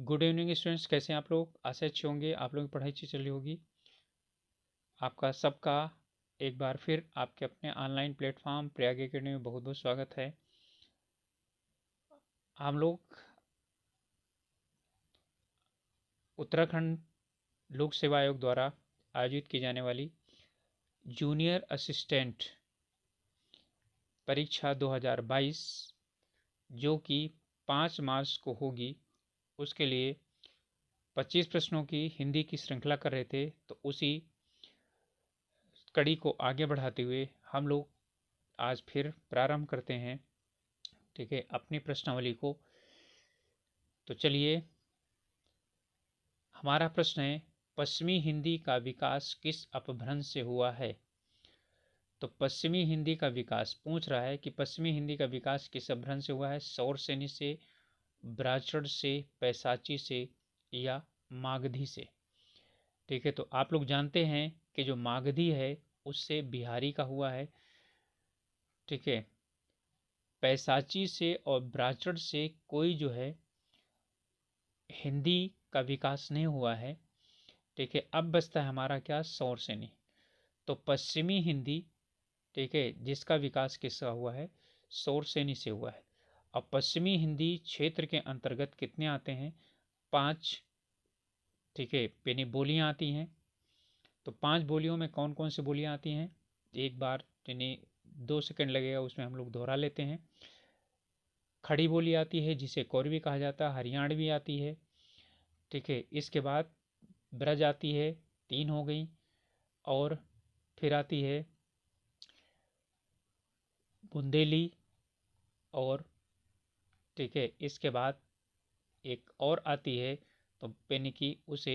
Good evening students, कैसे हैं आप लोग। आशा अच्छे होंगे, आप लोगों की पढ़ाई अच्छी चल रही होगी। आपका सबका एक बार फिर आपके अपने ऑनलाइन प्लेटफॉर्म प्रयाग एकेडमी में बहुत बहुत स्वागत है। हम लोग उत्तराखंड लोक सेवा आयोग द्वारा आयोजित की जाने वाली जूनियर असिस्टेंट परीक्षा 2022 जो कि 5 मार्च को होगी, उसके लिए 25 प्रश्नों की हिंदी की श्रृंखला कर रहे थे। तो उसी कड़ी को आगे बढ़ाते हुए हम लोग आज फिर प्रारंभ करते हैं, ठीक है, अपनी प्रश्नावली को। तो चलिए, हमारा प्रश्न है, पश्चिमी हिंदी का विकास किस अपभ्रंश से हुआ है। तो पश्चिमी हिंदी का विकास पूछ रहा है कि पश्चिमी हिंदी का विकास किस अपभ्रंश से हुआ है। सौरसेनी से, ब्राह्मण से, पैसाची से या मागधी से। ठीक है, तो आप लोग जानते हैं कि जो मागधी है उससे बिहारी का हुआ है। ठीक है, पैसाची से और ब्राह्मण से कोई जो है हिंदी का विकास नहीं हुआ है। ठीक है, अब बचता है हमारा क्या, सौरसेनी। तो पश्चिमी हिंदी, ठीक है, जिसका विकास किसका हुआ है, सौरसेनी से हुआ है। अब पश्चिमी हिंदी क्षेत्र के अंतर्गत कितने आते हैं, 5, ठीक है, यानी बोलियां आती हैं। तो 5 बोलियों में कौन कौन सी बोलियां आती हैं, एक बार यानी 2 सेकंड लगेगा, उसमें हम लोग दोहरा लेते हैं। खड़ी बोली आती है जिसे कौरवी कहा जाता है, हरियाणवी आती है। ठीक है, इसके बाद ब्रज आती है, 3 हो गई। और फिर आती है बुंदेली, और ठीक है, इसके बाद एक और आती है, तो पेन की उसे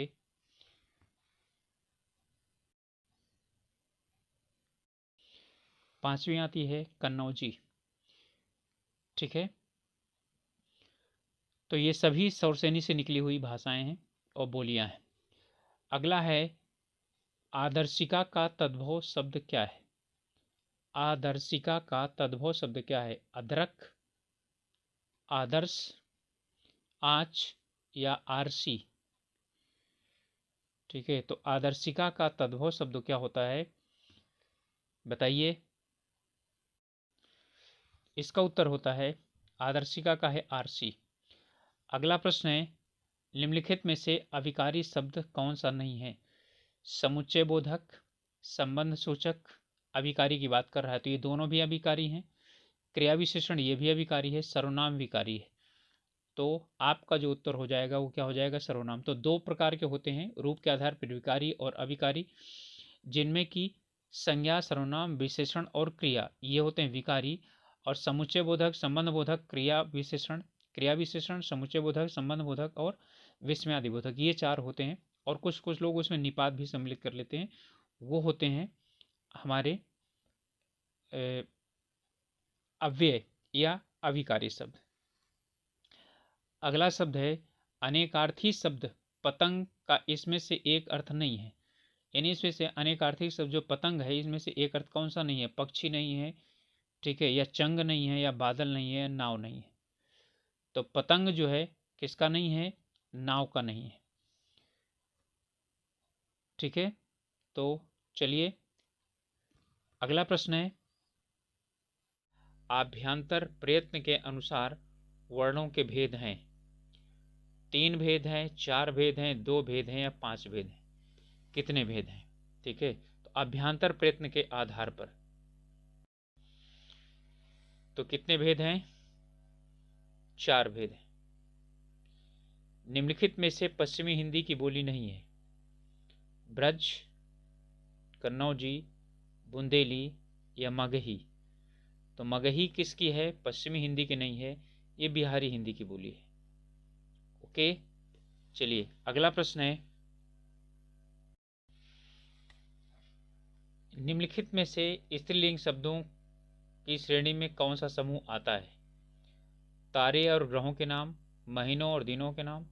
पांचवी आती है कन्नौजी। ठीक है, तो ये सभी सौरसेनी से निकली हुई भाषाएं हैं और बोलियां हैं। अगला है, आदर्शिका का तद्भव शब्द क्या है। आदर्शिका का तद्भव शब्द क्या है, अदरक, आदर्श, आँच या आरसी। ठीक है, तो आदर्शिका का तद्भव शब्द क्या होता है, बताइए। इसका उत्तर होता है, आदर्शिका का है आरसी। अगला प्रश्न है, निम्नलिखित में से अभिकारी शब्द कौन सा नहीं है। समुच्चय बोधक, संबंध सूचक, अभिकारी की बात कर रहा है तो ये दोनों भी अभिकारी हैं। क्रिया विशेषण ये भी अभिकारी है, सर्वनाम विकारी है। तो आपका जो उत्तर हो जाएगा वो क्या हो जाएगा, सर्वनाम। तो 2 प्रकार के होते हैं रूप के आधार पर, विकारी और अभिकारी, जिनमें कि संज्ञा, सर्वनाम, विशेषण और क्रिया ये होते हैं विकारी। और समुच्चय बोधक, संबंध बोधक, क्रिया विशेषण, समुच्चय बोधक, संबंध बोधक और विस्मयादि बोधक, ये 4 होते हैं। और कुछ कुछ लोग उसमें निपात भी सम्मिलित कर लेते हैं, वो होते हैं हमारे अव्यय या अभिकारी शब्द। अगला शब्द है, अनेकार्थी शब्द पतंग का इसमें से एक अर्थ नहीं है। यानी इसमें से अनेकार्थी शब्द जो पतंग है, इसमें से एक अर्थ कौन सा नहीं है, पक्षी नहीं है, ठीक है, या चंग नहीं है, या बादल नहीं है, नाव नहीं है। तो पतंग जो है किसका नहीं है, नाव का नहीं है। ठीक है, तो चलिए अगला प्रश्न है, आभ्यंतर प्रयत्न के अनुसार वर्णों के भेद हैं। 3 भेद हैं, 4 भेद हैं, 2 भेद हैं या 5 भेद हैं, कितने भेद हैं। ठीक है, तो अभ्यंतर प्रयत्न के आधार पर तो कितने भेद हैं, 4 भेद हैं। निम्नलिखित में से पश्चिमी हिंदी की बोली नहीं है, ब्रज, कन्नौजी, बुंदेली या मगही। तो मगही किसकी है, पश्चिमी हिंदी की नहीं है, ये बिहारी हिंदी की बोली है। ओके, चलिए अगला प्रश्न है, निम्नलिखित में से स्त्रीलिंग शब्दों की श्रेणी में कौन सा समूह आता है। तारे और ग्रहों के नाम, महीनों और दिनों के नाम,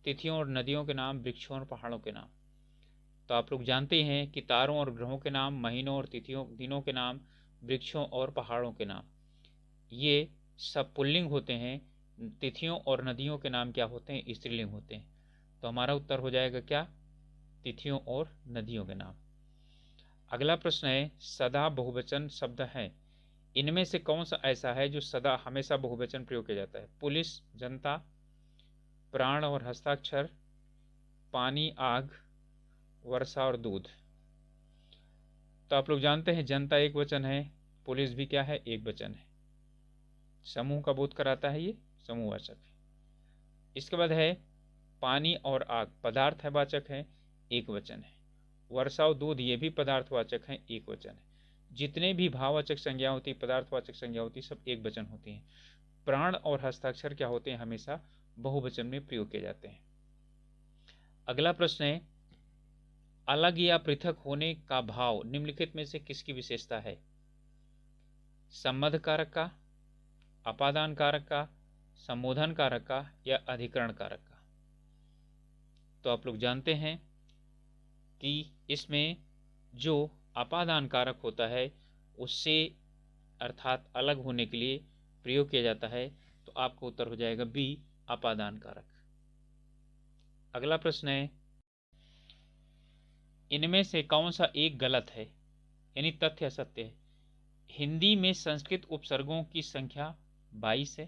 तिथियों और नदियों के नाम, वृक्षों और पहाड़ों के नाम। तो आप लोग जानते हैं कि तारों और ग्रहों के नाम, महीनों और तिथियों, दिनों के नाम, वृक्षों और पहाड़ों के नाम, ये सब पुल्लिंग होते हैं, तिथियों और नदियों के नाम क्या होते हैं? स्त्रीलिंग होते हैं। तो हमारा उत्तर हो जाएगा क्या? तिथियों और नदियों के नाम। अगला प्रश्न है, सदा बहुवचन शब्द है, इनमें से कौन सा ऐसा है जो सदा हमेशा बहुवचन प्रयोग किया जाता है? पुलिस, जनता, प्राण और हस्ताक्षर, पानी, आग, वर्षा और दूध। तो आप लोग जानते हैं जनता एक वचन है, पुलिस भी क्या है? एक वचन है। समूह का बोध कराता है, ये समूहवाचक है। इसके बाद है पानी और आग, पदार्थवाचक है, एक वचन है। वर्षा और दूध ये भी पदार्थवाचक है, एक वचन है। जितने भी भाववाचक संज्ञा होती, पदार्थवाचक संज्ञा होती, सब एक वचन होती हैं। प्राण और हस्ताक्षर क्या होते हैं? हमेशा बहुवचन में प्रयोग किए जाते हैं। अगला प्रश्न है, अलग या पृथक होने का भाव निम्नलिखित में से किसकी विशेषता है? संबंध कारक का, अपादान कारक का, संबोधन कारक का या अधिकरण कारक का? तो आप लोग जानते हैं कि इसमें जो अपादान कारक होता है उससे अर्थात अलग होने के लिए प्रयोग किया जाता है। तो आपका उत्तर हो जाएगा बी, अपादान कारक। अगला प्रश्न है, इनमें से कौन सा एक गलत है, यानी तथ्य असत्य है? हिंदी में संस्कृत उपसर्गों की संख्या 22 है।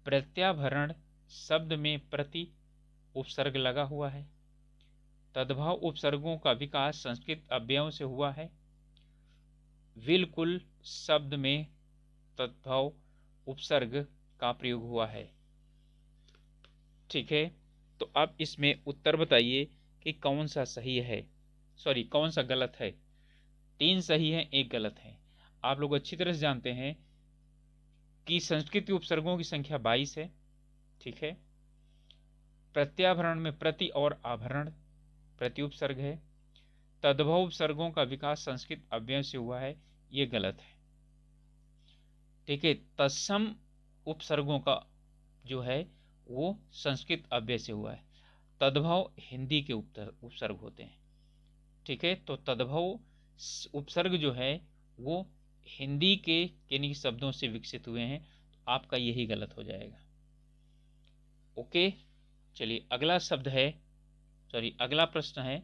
प्रत्याभरण शब्द में प्रति उपसर्ग लगा हुआ है। तद्भव उपसर्गों का विकास संस्कृत अव्ययों से हुआ है। बिल्कुल शब्द में तद्भव उपसर्ग का प्रयोग हुआ है। ठीक है, तो अब इसमें उत्तर बताइए कि कौन सा सही है, सॉरी कौन सा गलत है। 3 सही है, 1 गलत है। आप लोग अच्छी तरह से जानते हैं कि संस्कृत उपसर्गों की संख्या 22 है। ठीक है, प्रत्याभरण में प्रति और आभरण प्रति उपसर्ग है। तद्भव उपसर्गों का विकास संस्कृत अव्यय से हुआ है, ये गलत है। ठीक है, तत्सम उपसर्गों का जो है वो संस्कृत अव्यय से हुआ है। तद्भव हिंदी के उपसर्ग होते हैं। ठीक है, तो तद्भव उपसर्ग जो है वो हिंदी के किन्हीं शब्दों से विकसित हुए हैं। तो आपका यही गलत हो जाएगा। ओके, चलिए अगला शब्द है, सॉरी अगला प्रश्न है,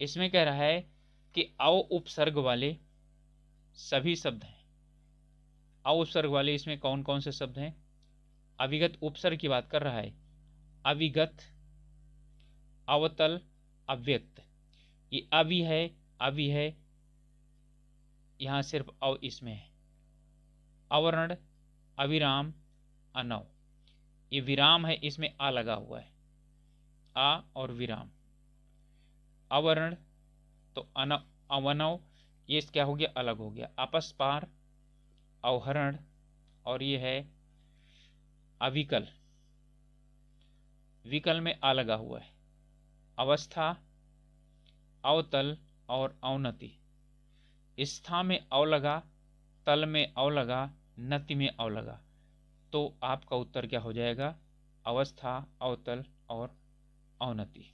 इसमें कह रहा है कि अव उपसर्ग वाले सभी शब्द हैं। अव उपसर्ग वाले इसमें कौन कौन से शब्द हैं? अविगत उपसर्ग की बात कर रहा है। अविगत, अवतल, अव्यक्त, ये अवि है, अवि है, यहां सिर्फ अव इसमें है। अवर्ण, अविराम, अनव, ये विराम है, इसमें आ लगा हुआ है, आ और विराम। अवर्ण तो अवनव, ये क्या हो गया? अलग हो गया। अपस्पार, अवहरण, और ये है अविकल, विकल में आ लगा हुआ है। अवस्था, अवतल और अवनति, स्था में अव लगा, तल में अव लगा, नति में अव लगा। तो आपका उत्तर क्या हो जाएगा? अवस्था, अवतल और अवनति।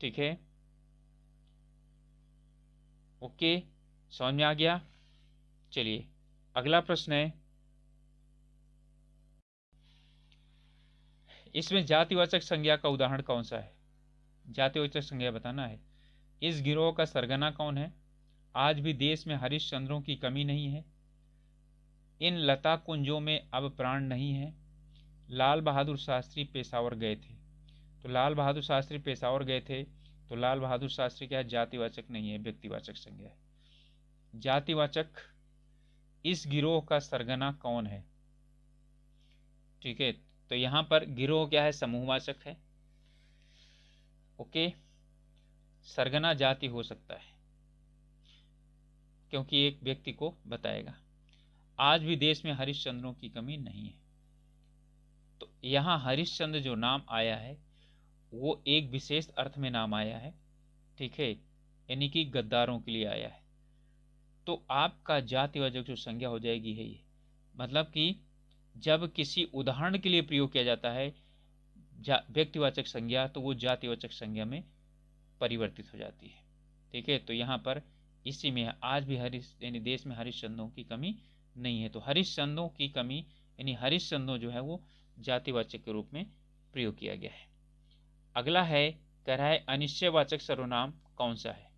ठीक है, ओके, समझ में आ गया। चलिए अगला प्रश्न है, इसमें जातिवाचक संज्ञा का उदाहरण कौन सा है? जातिवाचक संज्ञा बताना है। इस गिरोह का सरगना कौन है? आज भी देश में हरिश्चंद्रों की कमी नहीं है। इन लता कुंजों में अब प्राण नहीं है। लाल बहादुर शास्त्री पेशावर गए थे। तो लाल बहादुर शास्त्री पेशावर गए थे, तो लाल बहादुर शास्त्री क्या है? जातिवाचक नहीं है, व्यक्तिवाचक संज्ञा है। जातिवाचक, इस गिरोह का सरगना कौन है? ठीक है, तो यहां पर गिरोह क्या है? समूहवाचक है। ओके, सरगना जाति हो सकता है क्योंकि एक व्यक्ति को बताएगा। आज भी देश में हरिश्चंद्रों की कमी नहीं है। तो यहां हरिश्चंद्र जो नाम आया है वो एक विशेष अर्थ में नाम आया है। ठीक है, यानी कि गद्दारों के लिए आया है। तो आपका जातिवाचक जो संज्ञा हो जाएगी है ये, मतलब कि जब किसी उदाहरण के लिए प्रयोग किया जाता है व्यक्तिवाचक संज्ञा, तो वो जातिवाचक संज्ञा में परिवर्तित हो जाती है। ठीक है, तो यहाँ पर इसी में आज भी यानी देश में हरिश्चंद्रों की कमी नहीं है। तो हरिश्चंद्रों की कमी यानी हरिश्चंद्रों जो है वो जातिवाचक के रूप में प्रयोग किया गया है। अगला है, कह रहा है अनिश्चयवाचक सर्वनाम कौन सा है?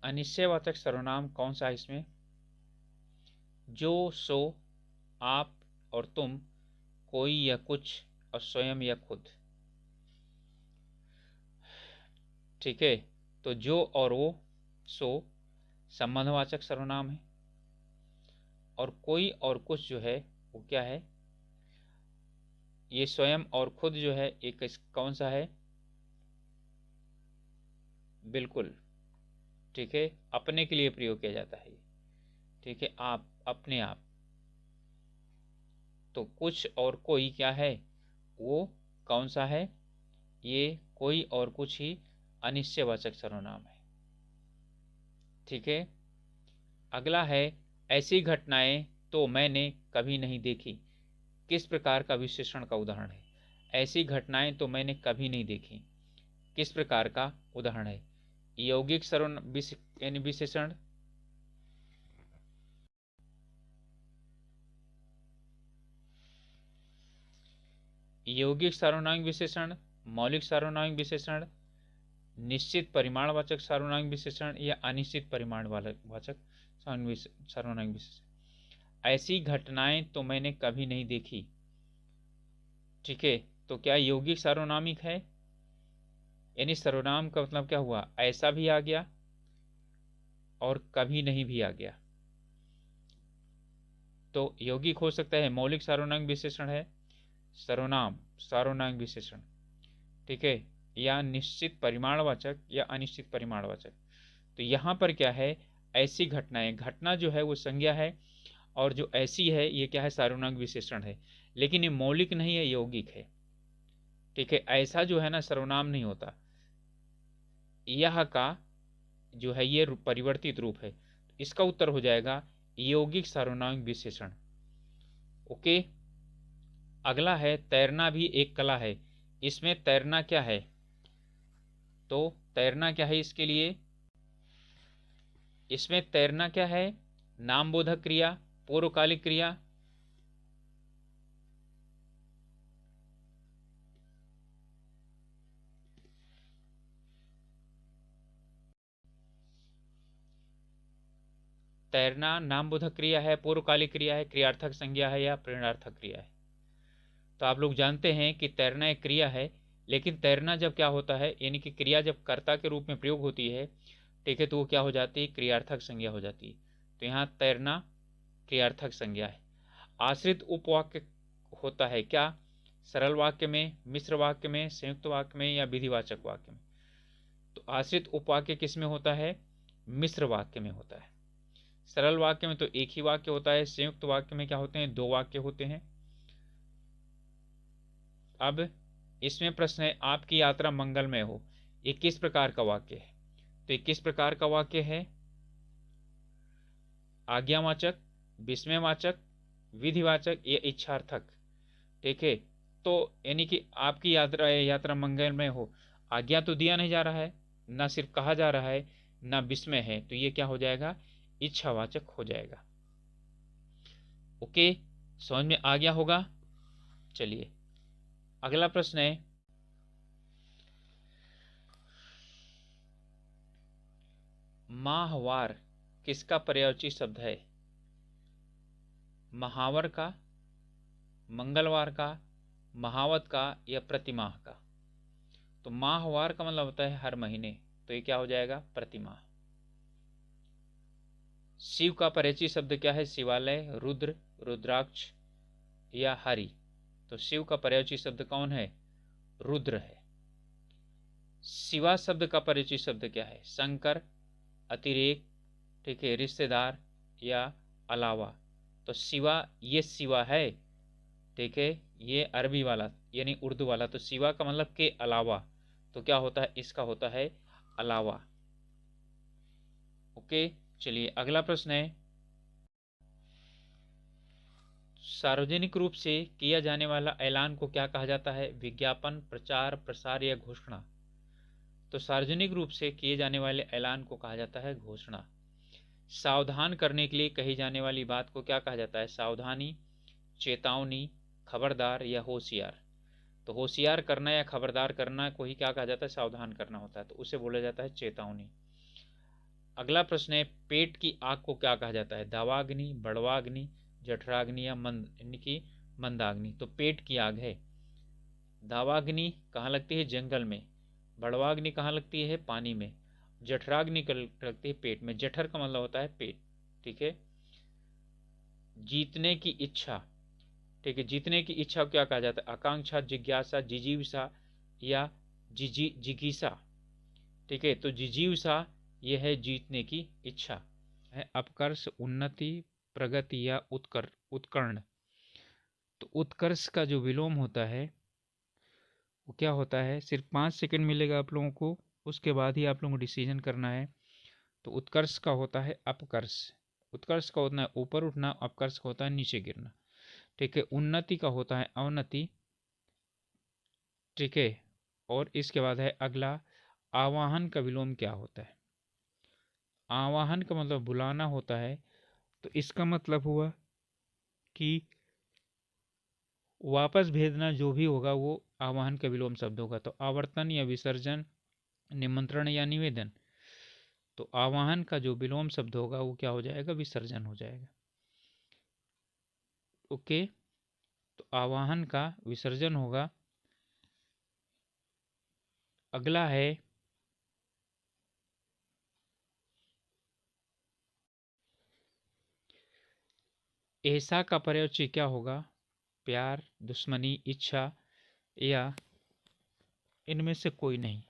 अनिश्चयवाचक सर्वनाम कौन सा है इसमें? जो, सो, आप और तुम, कोई या कुछ और स्वयं या खुद। ठीक है, तो जो और वो, सो संबंधवाचक सर्वनाम है, और कोई और कुछ जो है वो क्या है? ये स्वयं और खुद जो है एक कौन सा है? बिल्कुल, ठीक है, अपने के लिए प्रयोग किया जाता है ये। ठीक है, आप, अपने आप। तो कुछ और कोई क्या है? वो कौन सा है? ये कोई और कुछ ही अनिश्चयवाचक सर्वनाम है। ठीक है, अगला है, ऐसी घटनाएं तो मैंने कभी नहीं देखी। किस प्रकार का विशेषण का उदाहरण है? ऐसी घटनाएं तो मैंने कभी नहीं देखी, किस प्रकार का उदाहरण है? यौगिक यानी विशेषण, यौगिक सार्वनामिक विशेषण, मौलिक सार्वनामिक विशेषण, निश्चित परिमाणवाचक सार्वनामिक विशेषण या अनिश्चित परिमाणवाचक सार्वनामिक विशेषण। ऐसी घटनाएं तो मैंने कभी नहीं देखी। ठीक है, तो क्या यौगिक सार्वनामिक है? यानी सर्वनाम का मतलब क्या हुआ? ऐसा भी आ गया और कभी नहीं भी आ गया। तो यौगिक हो सकता है, मौलिक सार्वनामिक विशेषण है, सर्वनाम सार्वनामिक विशेषण, ठीक है, या निश्चित परिमाणवाचक या अनिश्चित परिमाणवाचक। तो यहाँ पर क्या है? ऐसी घटनाएं, घटना जो है वो संज्ञा है, और जो ऐसी है ये क्या है? सार्वनामिक विशेषण है, लेकिन ये मौलिक नहीं है, यौगिक है। ठीक है, ऐसा जो है ना सर्वनाम नहीं होता, यह का जो है ये परिवर्तित रूप है। इसका उत्तर हो जाएगा यौगिक सार्वनामिक विशेषण। ओके, अगला है, तैरना भी एक कला है। इसमें तैरना क्या है? तो तैरना क्या है इसके लिए? इसमें तैरना क्या है? नामबोधक क्रिया, पूर्वकालिक क्रिया, तैरना नामबोधक क्रिया है, पूर्वकालिक क्रिया है, क्रियार्थक संज्ञा है या प्रेरणार्थक क्रिया है? तो आप लोग जानते हैं कि तैरना एक क्रिया है, लेकिन तैरना जब क्या होता है, यानी कि क्रिया जब कर्ता के रूप में प्रयोग होती है, ठीक है, तो वो क्या हो जाती है? क्रियार्थक संज्ञा हो जाती है। तो यहाँ तैरना क्रियार्थक संज्ञा है। आश्रित उपवाक्य होता है क्या? सरल वाक्य में, मिश्र वाक्य में, संयुक्त वाक्य में या विधिवाचक वाक्य में? तो आश्रित उपवाक्य किस में होता है? मिश्र वाक्य में होता है। सरल वाक्य में तो एक ही वाक्य होता है, संयुक्त वाक्य में क्या होते हैं? दो वाक्य होते हैं। अब इसमें प्रश्न है, आपकी यात्रा मंगलमय हो, ये किस प्रकार का वाक्य है? तो ये किस प्रकार का वाक्य है? आज्ञावाचक, विस्मयवाचक, विधिवाचक या इच्छार्थक? ठीक है, तो यानी कि आपकी यात्रा मंगलमय हो, आज्ञा तो दिया नहीं जा रहा है, ना सिर्फ कहा जा रहा है, ना विस्मय है, तो ये क्या हो जाएगा? इच्छावाचक हो जाएगा। ओके, समझ में आ गया होगा? चलिए अगला प्रश्न है, माहवार किसका पर्यायवाची शब्द है? महावर का, मंगलवार का, महावत का या प्रतिमाह का? तो माहवार का मतलब होता है हर महीने, तो ये क्या हो जाएगा? प्रतिमाह। शिव का पर्यायवाची शब्द क्या है? शिवालय, रुद्र, रुद्राक्ष या हरि? तो शिव का पर्यायवाची शब्द कौन है? रुद्र है। शिवा शब्द का पर्यायवाची शब्द क्या है? शंकर, अतिरेक, ठीक है, रिश्तेदार या अलावा? तो शिवा, ये शिवा है, ठीक है, ये अरबी वाला यानी उर्दू वाला, तो शिवा का मतलब के अलावा, तो क्या होता है? इसका होता है अलावा। ओके, चलिए अगला प्रश्न है, सार्वजनिक रूप से किया जाने वाला ऐलान को क्या कहा जाता है? विज्ञापन, प्रचार, प्रसार या घोषणा? तो सार्वजनिक रूप से किए जाने वाले ऐलान को कहा जाता है घोषणा। सावधान करने के लिए कही जाने वाली बात को क्या कहा जाता है? सावधानी, चेतावनी, खबरदार या होशियार। तो होशियार करना या खबरदार करना को ही क्या कहा जाता है? सावधान करना होता है, तो उसे बोला जाता है चेतावनी। अगला प्रश्न है, पेट की आग को क्या कहा जाता है? दावाग्नि, बड़वाग्नि, जठराग्नि या मंदाग्नि। तो पेट की आग है। दावाग्नि कहाँ लगती है? जंगल में। बड़वाग्नि कहाँ लगती है? पानी में। जठराग्नि लगती है पेट में। जठर का मतलब होता है पेट। ठीक है। जीतने की इच्छा, ठीक है, जीतने की इच्छा को क्या कहा जाता है? आकांक्षा, जिज्ञासा, जिजीविषा या जिगीसा। ठीक है, तो जिजीविषा यह है जीतने की इच्छा है। अपकर्ष, उन्नति, प्रगति या उत्कर्ण। तो उत्कर्ष का जो विलोम होता है वो क्या होता है? सिर्फ 5 सेकंड मिलेगा आप लोगों को, उसके बाद ही आप लोगों को डिसीजन करना है। तो उत्कर्ष का होता है अपकर्ष। उत्कर्ष का होता है ऊपर उठना, अपकर्ष का होता है नीचे गिरना। ठीक है। उन्नति का होता है अवनति। ठीक है। और इसके बाद है अगला, आवाहन का विलोम क्या होता है? आवाहन का मतलब बुलाना होता है। तो इसका मतलब हुआ कि वापस भेजना जो भी होगा वो आवाहन का विलोम शब्द होगा। तो आवर्तन या विसर्जन, निमंत्रण या निवेदन। तो आवाहन का जो विलोम शब्द होगा वो क्या हो जाएगा? विसर्जन हो जाएगा। ओके, तो आवाहन का विसर्जन होगा। अगला है ऐसा का प्रयोज्य क्या होगा? प्यार, दुश्मनी, इच्छा या इनमें से कोई नहीं।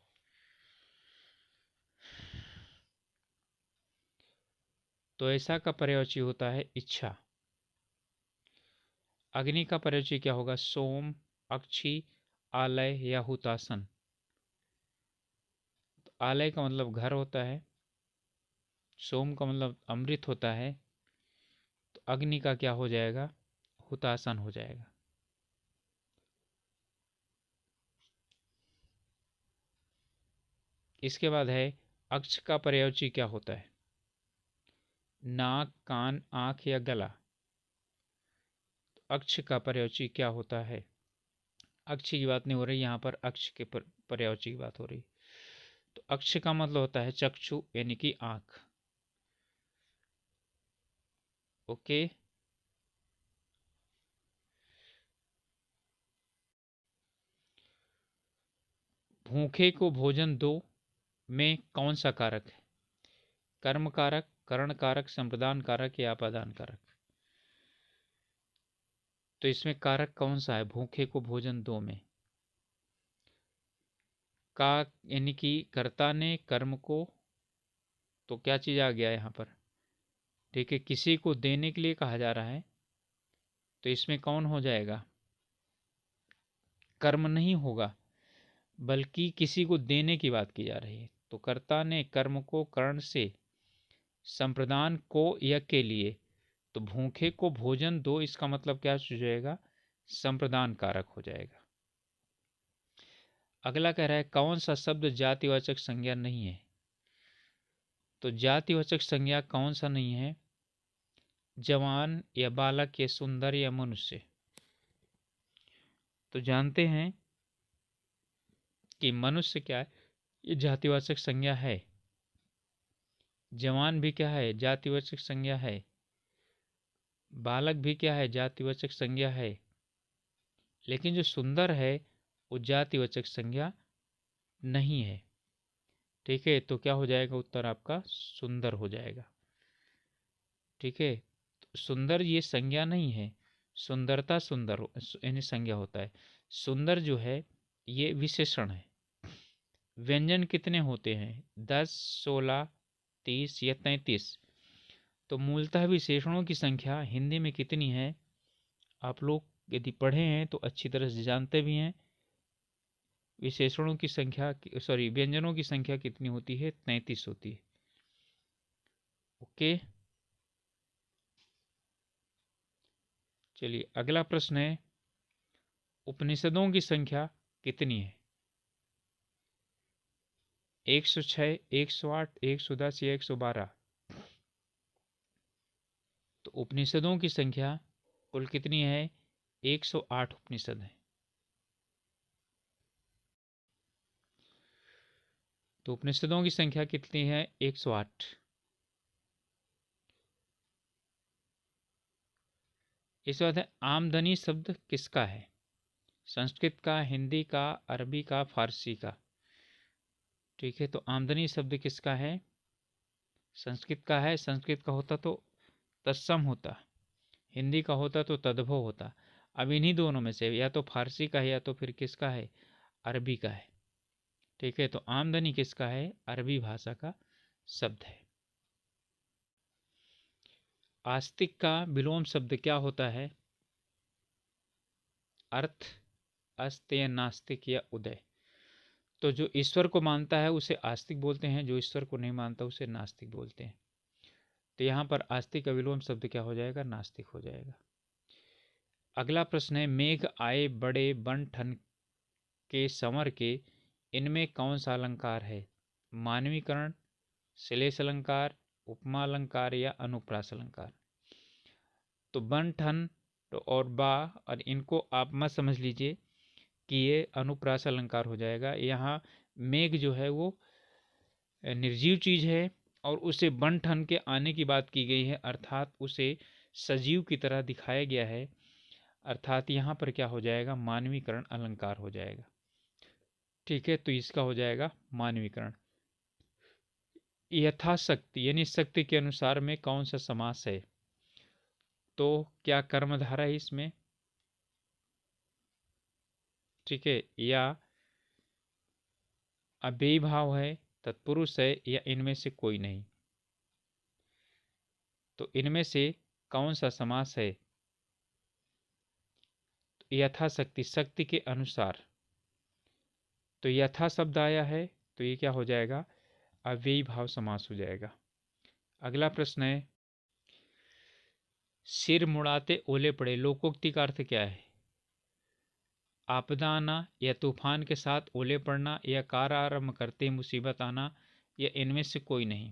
तो ऐसा का प्रयोज्य होता है इच्छा। अग्नि का प्रयोज्य क्या होगा? सोम, अक्षी, आलय या हुतासन। तो आलय का मतलब घर होता है, सोम का मतलब अमृत होता है, तो अग्नि का क्या हो जाएगा? हुतासन हो जाएगा। इसके बाद है अक्ष का प्रयोज्य क्या होता है? नाक, कान, आंख या गला। तो अक्ष का प्रयोज्य क्या होता है? अक्ष की बात नहीं हो रही यहाँ पर, अक्ष के प्रयोज्य की बात हो रही। तो अक्ष का मतलब होता है चक्षु यानी कि आंख। ओके। भूखे को भोजन दो में कौन सा कारक है? कर्म कारक, करण कारक, संप्रदान कारक या आपादान कारक। तो इसमें कारक कौन सा है? भूखे को भोजन दो में का यानी कि कर्ता ने कर्म को, तो क्या चीज आ गया यहाँ पर? ठीक है, किसी को देने के लिए कहा जा रहा है, तो इसमें कौन हो जाएगा? कर्म नहीं होगा, बल्कि किसी को देने की बात की जा रही है। तो कर्ता ने कर्म को कर्ण से, संप्रदान को या के लिए। तो भूखे को भोजन दो, इसका मतलब क्या हो जाएगा? संप्रदान कारक हो जाएगा। अगला कह रहा है कौन सा शब्द जातिवाचक संज्ञा नहीं है? तो जातिवाचक संज्ञा कौन सा नहीं है? जवान या बालक या सुंदर या मनुष्य। तो जानते हैं कि मनुष्य क्या है? ये जातिवाचक संज्ञा है। जवान भी क्या है? जातिवाचक संज्ञा है। बालक भी क्या है? जातिवाचक संज्ञा है। लेकिन जो सुंदर है वो जातिवाचक संज्ञा नहीं है। ठीक है, तो क्या हो जाएगा उत्तर आपका? सुंदर हो जाएगा। ठीक है, तो सुंदर ये संज्ञा नहीं है। सुंदरता सुंदर यानी संज्ञा होता है। सुंदर जो है ये विशेषण है। व्यंजन कितने होते हैं? 10, 16, 30 या 33। तो मूलतः विशेषणों की संख्या हिंदी में कितनी है? आप लोग यदि पढ़े हैं तो अच्छी तरह से जानते भी हैं। विशेषणों की संख्या, सॉरी, व्यंजनों की संख्या कितनी होती है? 33 होती है। ओके, चलिए अगला प्रश्न है, उपनिषदों की संख्या कितनी है? 106, 108, 110 या 112। तो उपनिषदों की संख्या कुल कितनी है? 108 उपनिषद है। तो उपनिषदों की संख्या कितनी है? 108। इस बात है, आमदनी शब्द किसका है? संस्कृत का, हिंदी का, अरबी का, फारसी का? ठीक है, तो आमदनी शब्द किसका है? संस्कृत का है। संस्कृत का होता तो तत्सम होता, हिंदी का होता तो तद्भव होता। अब इन्हीं दोनों में से या तो फारसी का है या तो फिर किसका है? अरबी का है। ठीक है, तो आमदनी किसका है? अरबी भाषा का शब्द है। आस्तिक का विलोम शब्द क्या होता है? अर्थ, अस्तेय, नास्तिक या उदय। तो जो ईश्वर को मानता है उसे आस्तिक बोलते हैं, जो ईश्वर को नहीं मानता उसे नास्तिक बोलते हैं। तो यहाँ पर आस्तिक का विलोम शब्द क्या हो जाएगा? नास्तिक हो जाएगा। अगला प्रश्न है, मेघ आए बड़े बन ठन के संवर के, इनमें कौन सा अलंकार है? मानवीकरण, श्लेष अलंकार, उपमा अलंकार या अनुप्रास अलंकार? तो बन ठन और बा, और इनको आप मत समझ लीजिए कि ये अनुप्रास अलंकार हो जाएगा। यहाँ मेघ जो है वो निर्जीव चीज है और उसे बन ठन के आने की बात की गई है, अर्थात उसे सजीव की तरह दिखाया गया है, अर्थात यहाँ पर क्या हो जाएगा? मानवीकरण अलंकार हो जाएगा। ठीक है, तो इसका हो जाएगा मानवीकरण। यथाशक्ति यानी शक्ति के अनुसार में कौन सा समास है? तो क्या कर्मधारा है इसमें? ठीक है, या अव्ययी भाव है, तत्पुरुष है, या इनमें से कोई नहीं? तो इनमें से कौन सा समास है? यथाशक्ति, शक्ति के अनुसार। तो यथा शब्द आया है तो ये क्या हो जाएगा? अव्ययी भाव समास हो जाएगा। अगला प्रश्न है, सिर मुड़ाते ओले पड़े लोकोक्ति का अर्थ क्या है? आपदा आना, या तूफान के साथ ओले पड़ना, या कार्य आरंभ करते मुसीबत आना, या इनमें से कोई नहीं?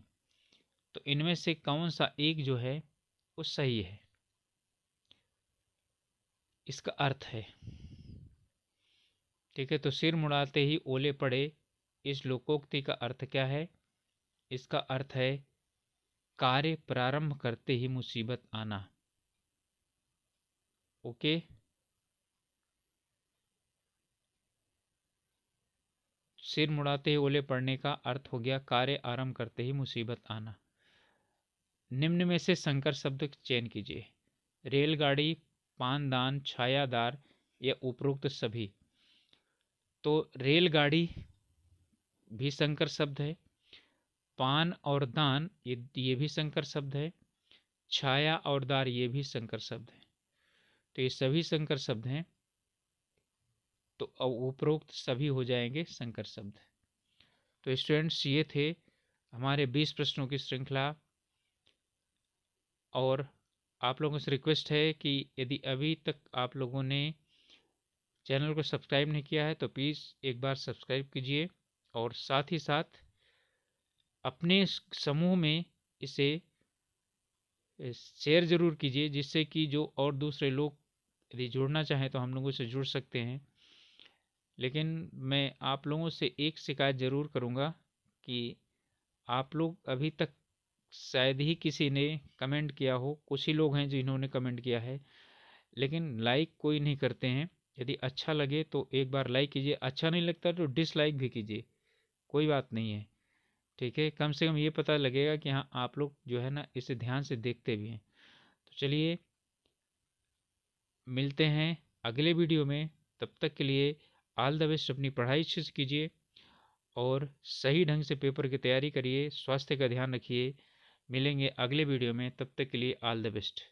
तो इनमें से कौन सा एक जो है वो सही है? इसका अर्थ है, ठीक है, तो सिर मुड़ाते ही ओले पड़े, इस लोकोक्ति का अर्थ क्या है? इसका अर्थ है कार्य प्रारंभ करते ही मुसीबत आना। ओके, सिर मुड़ाते ही ओले पड़ने का अर्थ हो गया कार्य आरंभ करते ही मुसीबत आना। निम्न में से संकर शब्द चयन कीजिए। रेलगाड़ी, पानदान, छायादार या उपरोक्त सभी? तो रेलगाड़ी भी संकर शब्द है, पान और दान ये भी संकर शब्द है, छाया और दार ये भी संकर शब्द है। तो ये सभी संकर शब्द हैं, तो उपरोक्त सभी हो जाएंगे संकर शब्द। तो स्टूडेंट्स, ये थे हमारे 20 प्रश्नों की श्रृंखला, और आप लोगों से रिक्वेस्ट है कि यदि अभी तक आप लोगों ने चैनल को सब्सक्राइब नहीं किया है तो प्लीज़ एक बार सब्सक्राइब कीजिए, और साथ ही साथ अपने समूह में इसे शेयर ज़रूर कीजिए, जिससे कि जो और दूसरे लोग यदि जुड़ना चाहें तो हम लोगों से जुड़ सकते हैं। लेकिन मैं आप लोगों से एक शिकायत ज़रूर करूँगा कि आप लोग अभी तक शायद ही किसी ने कमेंट किया हो, कुछ ही लोग हैं जिन्होंने कमेंट किया है, लेकिन लाइक कोई नहीं करते हैं। यदि अच्छा लगे तो एक बार लाइक कीजिए, अच्छा नहीं लगता तो डिसलाइक भी कीजिए, कोई बात नहीं है। ठीक है, कम से कम ये पता लगेगा कि हाँ आप लोग जो है ना इसे ध्यान से देखते भी हैं। तो चलिए मिलते हैं अगले वीडियो में, तब तक के लिए ऑल द बेस्ट। अपनी पढ़ाई अच्छे से कीजिए और सही ढंग से पेपर की तैयारी करिए, स्वास्थ्य का ध्यान रखिए। मिलेंगे अगले वीडियो में, तब तक के लिए ऑल द बेस्ट।